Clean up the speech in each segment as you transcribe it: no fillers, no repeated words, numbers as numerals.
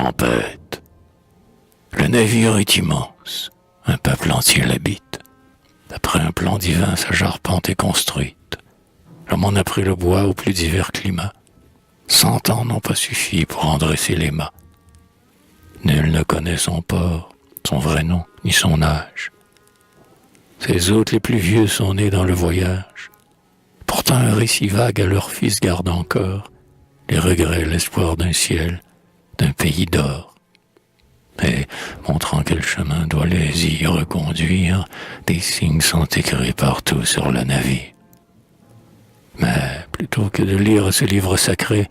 tempête. Le navire est immense, un peuple entier l'habite. D'après un plan divin, sa charpente est construite. L'homme en a pris le bois aux plus divers climats. 100 ans n'ont pas suffi pour en dresser les mâts. Nul ne connaît son port, son vrai nom, ni son âge. Ses hôtes les plus vieux sont nés dans le voyage. Pourtant un récit vague à leurs fils garde encore les regrets, l'espoir d'un ciel, d'un pays d'or. Et, montrant quel chemin doit les y reconduire, des signes sont écrits partout sur le navire. Mais, plutôt que de lire ce livre sacré,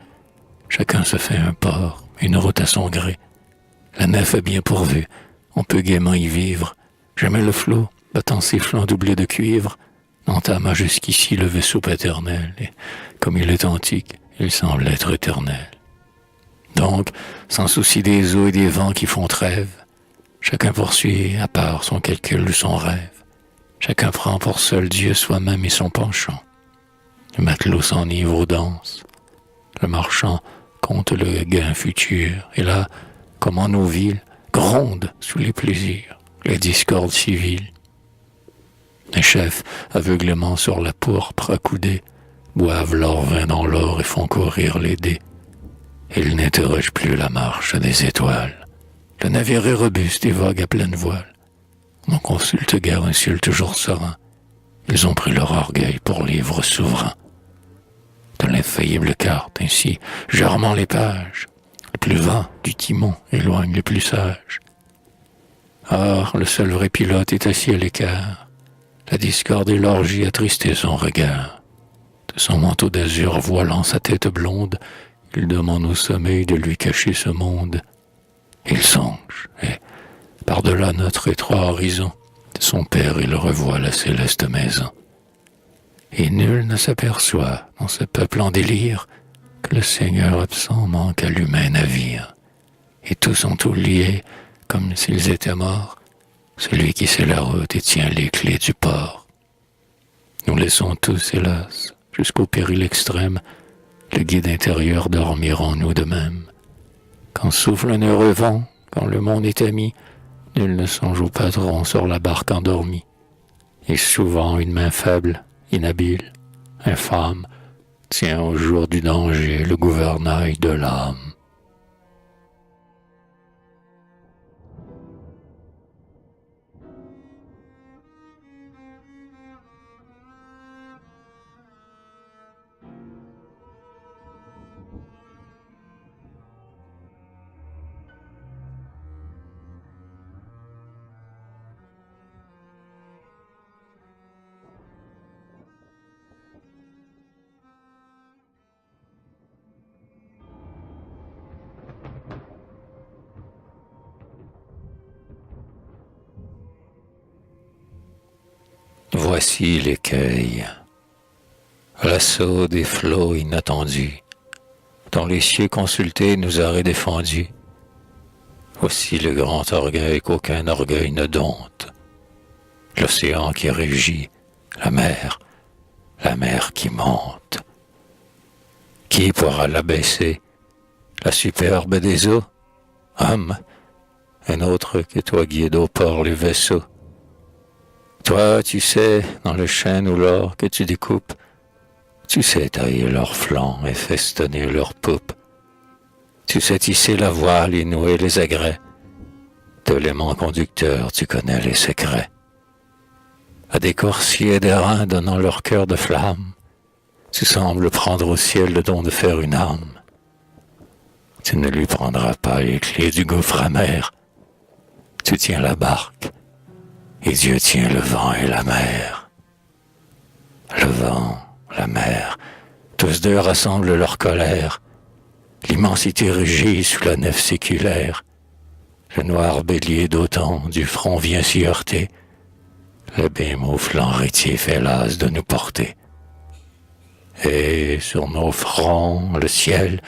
chacun se fait un port, une route à son gré. La nef est bien pourvue, on peut gaiement y vivre. Jamais le flot, battant ses flancs doublés de cuivre, n'entama jusqu'ici le vaisseau paternel, et, comme il est antique, il semble être éternel. Donc, sans souci des eaux et des vents qui font trêve, chacun poursuit à part son calcul ou son rêve. Chacun prend pour seul Dieu soi-même et son penchant. Le matelot s'enivre aux danses. Le marchand compte le gain futur. Et là, comme en nos villes, grondent sous les plaisirs les discordes civiles. Les chefs, aveuglément sur la pourpre accoudés, boivent leur vin dans l'or et font courir les dés. Ils n'interrogent plus la marche des étoiles. Le navire est robuste et vogue à pleine voile. On consulte guère un ciel toujours serein. Ils ont pris leur orgueil pour livre souverain. De l'infaillible carte, ainsi, germant les pages, le plus vain du timon éloigne les plus sages. Or, le seul vrai pilote est assis à l'écart. La discorde et l'orgie attristent son regard. De son manteau d'azur voilant sa tête blonde, il demande au sommeil de lui cacher ce monde. Il songe, et, par-delà notre étroit horizon, son père il revoit la céleste maison. Et nul ne s'aperçoit, dans ce peuple en délire, que le Seigneur absent manque à l'humain navire. Et tous sont tous liés, comme s'ils étaient morts, celui qui sait la route et tient les clés du port. Nous laissons tous, hélas, jusqu'au péril extrême, le guide intérieur dormir en nous de même. Quand souffle un heureux vent, quand le monde est ami, nul ne songe au patron sur la barque endormie. Et souvent une main faible, inhabile, infâme, tient au jour du danger le gouvernail de l'âme. Voici l'écueil, l'assaut des flots inattendus, dont les cieux consultés nous auraient défendus. Voici le grand orgueil qu'aucun orgueil ne dompte, l'océan qui rugit, la mer qui monte. Qui pourra l'abaisser, la superbe des eaux? Homme, un autre que toi guide au port les vaisseaux. Toi, tu sais, dans le chêne ou l'or que tu découpes, tu sais tailler leurs flancs et festonner leurs poupes. Tu sais tisser la voile et nouer les agrès. De l'aimant conducteur, tu connais les secrets. À des coursiers d'airain donnant leur cœur de flamme, tu sembles prendre au ciel le don de faire une âme. Tu ne lui prendras pas les clés du gouffre amer. Tu tiens la barque, et Dieu tient le vent et la mer. Le vent, la mer, tous deux rassemblent leur colère. L'immensité rugit sous la nef séculaire. Le noir bélier d'autant du front vient s'y heurter. L'abîme au flanc rétif est las de nous porter. Et sur nos fronts, le ciel,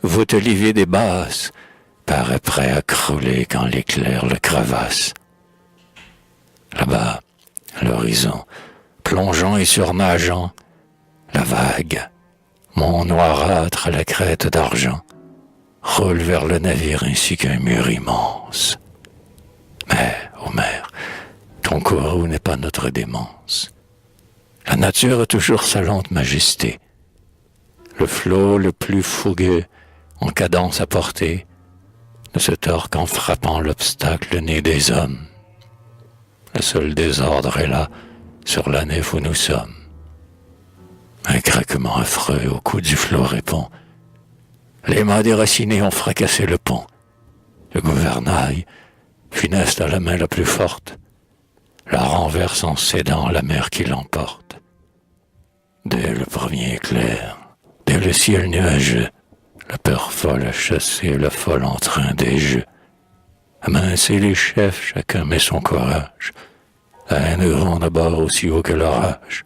voûte livide et basse, paraît prêt à crouler quand l'éclair le crevasse. Là-bas, à l'horizon, plongeant et surnageant, la vague, mont noirâtre à la crête d'argent, roule vers le navire ainsi qu'un mur immense. Mais, Homère, ton courroux n'est pas notre démence. La nature a toujours sa lente majesté. Le flot le plus fougueux, en cadence à portée, ne se tord qu'en frappant l'obstacle né des hommes. Le seul désordre est là, sur la nef où nous sommes. Un craquement affreux au cou du flot répond. Les mains déracinées ont fracassé le pont. Le gouvernail, funeste à la main la plus forte, la renverse en cédant la mer qui l'emporte. Dès le premier éclair, dès le ciel nuageux, la peur folle a chassé le fol entrain des jeux. Amincés les chefs, chacun met son courage. La haine gronde à bord aussi haut que l'orage.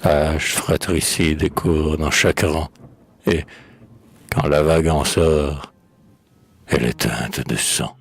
La hache fratricide court dans chaque rang, et, quand la vague en sort, elle est teinte de sang.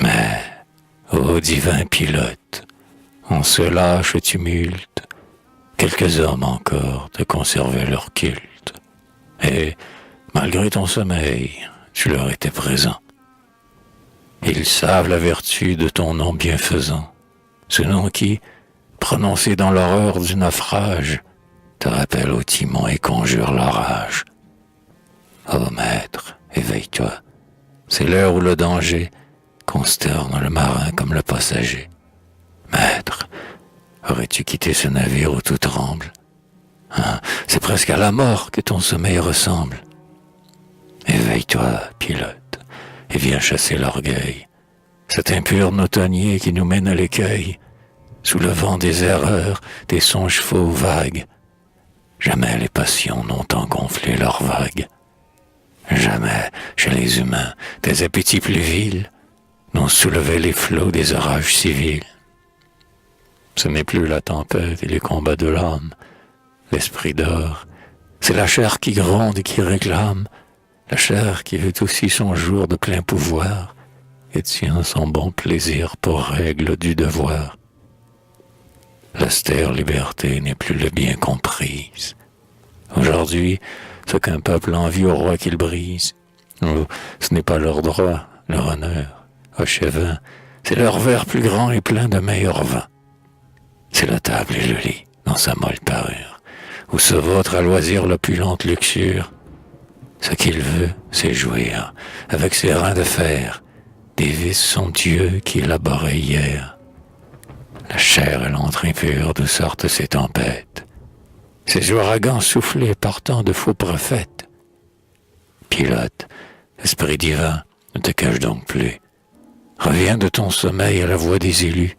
Mais, ô divin pilote, en ce lâche tumulte, quelques hommes encore te conservaient leur culte. Et, malgré ton sommeil, tu leur étais présent. Ils savent la vertu de ton nom bienfaisant, ce nom qui, prononcé dans l'horreur du naufrage, te rappelle au timon et conjure l'orage. Ô maître, éveille-toi, c'est l'heure où le danger consterne le marin comme le passager. Maître, aurais-tu quitté ce navire où tout tremble? Hein, c'est presque à la mort que ton sommeil ressemble. Éveille-toi, pilote, et viens chasser l'orgueil, cet impur notonnier qui nous mène à l'écueil, sous le vent des erreurs, des songes faux vagues. Jamais les passions n'ont tant gonflé leurs vagues. Jamais, chez les humains, des appétits plus vils n'ont soulevé les flots des orages civils. Ce n'est plus la tempête et les combats de l'âme, l'esprit dort, c'est la chair qui gronde et qui réclame, la chair qui veut aussi son jour de plein pouvoir et tient son bon plaisir pour règle du devoir. L'austère liberté n'est plus le bien comprise. Aujourd'hui, ce qu'un peuple envie au roi qu'il brise, oh, ce n'est pas leur droit, leur honneur. Chevin, c'est leur verre plus grand et plein de meilleur vin. C'est la table et le lit, dans sa molle parure, où se vautre à loisir l'opulente luxure. Ce qu'il veut, c'est jouir, avec ses reins de fer, des vices somptueux qu'il élaborait hier. La chair et l'antre impur d'où sortent ces tempêtes, ces ouragans soufflés par tant de faux prophètes. Pilote, esprit divin, ne te cache donc plus. Reviens de ton sommeil à la voix des élus.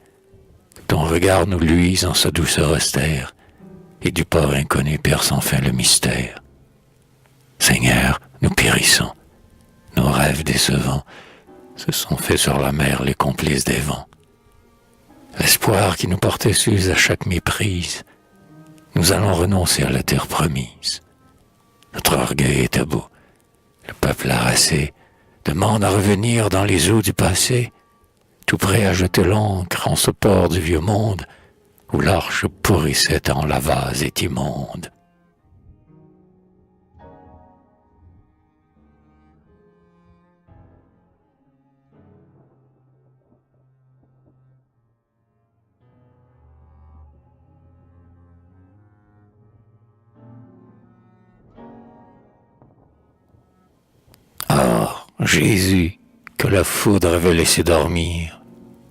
Ton regard nous luise en sa douceur austère, et du port inconnu perce enfin le mystère. Seigneur, nous périssons. Nos rêves décevants se sont faits sur la mer les complices des vents. L'espoir qui nous portait s'use à chaque méprise. Nous allons renoncer à la terre promise. Notre orgueil est à bout. Le peuple harassé demande à revenir dans les eaux du passé, tout prêt à jeter l'ancre en ce port du vieux monde, où l'arche pourrissait en la vase est immonde. Or, Jésus, que la foudre avait laissé dormir,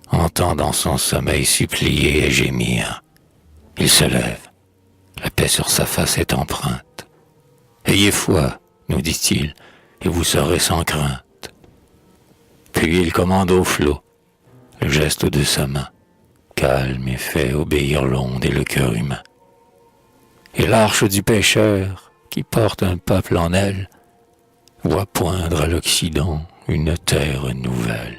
entend dans son sommeil supplier et gémir. Il se lève, la paix sur sa face est empreinte. Ayez foi, nous dit-il, et vous serez sans crainte. Puis il commande au flot, le geste de sa main, calme et fait obéir l'onde et le cœur humain. Et l'arche du pécheur, qui porte un peuple en elle, voit poindre à l'Occident une terre nouvelle.